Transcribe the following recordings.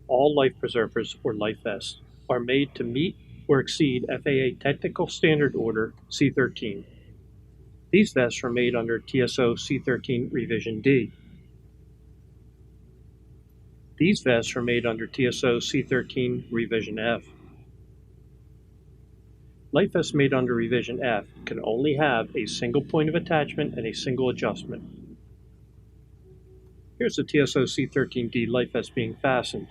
All life preservers or life vests are made to meet or exceed FAA Technical Standard Order C13. These vests are made under TSO C13 Revision D. These vests are made under TSO C13 Revision F. Life vests made under Revision F can only have a single point of attachment and a single adjustment. Here's the TSO C13D life vest being fastened.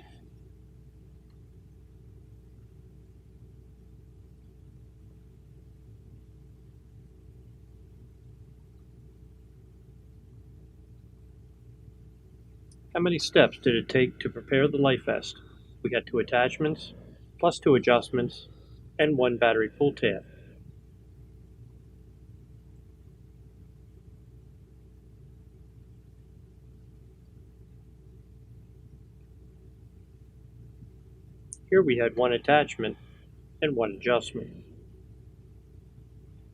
How many steps did it take to prepare the life vest? We got 2 attachments, plus 2 adjustments, and 1 battery pull tab. Here we had 1 attachment and 1 adjustment.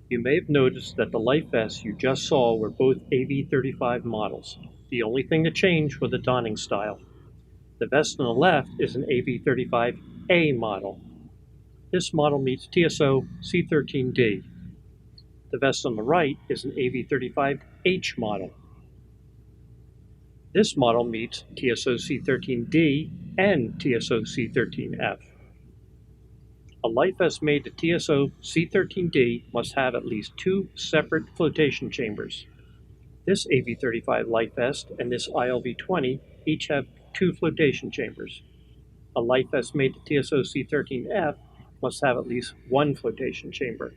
You may have noticed that the life vests you just saw were both AV35 models. The only thing that changed was the donning style. The vest on the left is an AV35A model. This model meets TSO C13D. The vest on the right is an AV35H model. This model meets TSO C13D and TSO C13F. A life vest made to TSO C13D must have at least 2 separate flotation chambers. This AV35 life vest and this ILV20 each have 2 flotation chambers. A life vest made to TSO C13F must have at least 1 flotation chamber.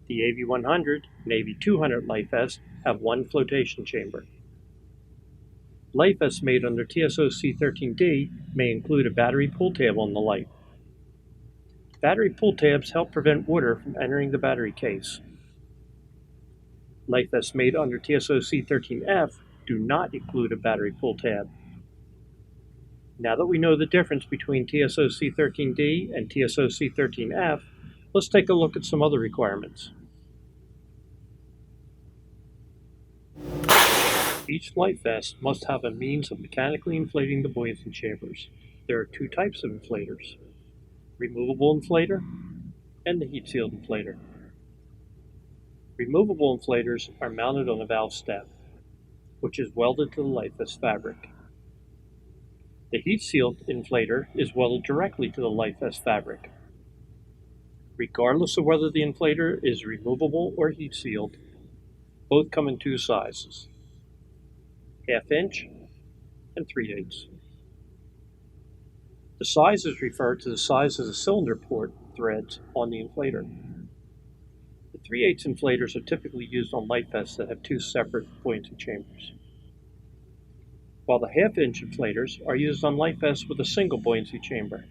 The AV100 and AV200 life vests have 1 flotation chamber. Life vests made under TSO C13D may include a battery pull tab on the light. Battery pull tabs help prevent water from entering the battery case. Life vests made under TSO C13F do not include a battery pull tab. Now that we know the difference between TSO C13D and TSO C13F, let's take a look at some other requirements. Each life vest must have a means of mechanically inflating the buoyancy chambers. There are 2 types of inflators: removable inflator and the heat-sealed inflator. Removable inflators are mounted on a valve stem, which is welded to the life vest fabric. The heat-sealed inflator is welded directly to the life vest fabric. Regardless of whether the inflator is removable or heat-sealed, both come in 2 sizes: 1/2 inch and 3/8. The sizes refer to the size of the cylinder port threads on the inflator. The 3/8 inflators are typically used on life vests that have 2 separate buoyancy chambers, while the 1/2 inch inflators are used on life vests with a single buoyancy chamber.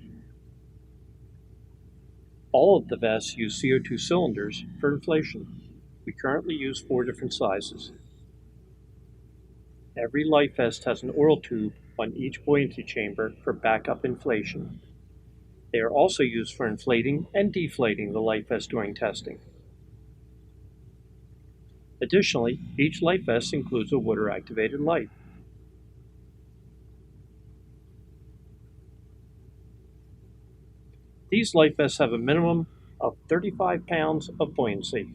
All of the vests use CO2 cylinders for inflation. We currently use 4 different sizes. Every life vest has an oil tube on each buoyancy chamber for backup inflation. They are also used for inflating and deflating the life vest during testing. Additionally, each life vest includes a water-activated light. These life vests have a minimum of 35 pounds of buoyancy.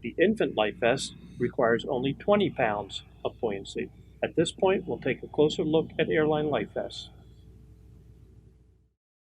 The infant life vest requires only 20 pounds of buoyancy. At this point, we'll take a closer look at airline life vests.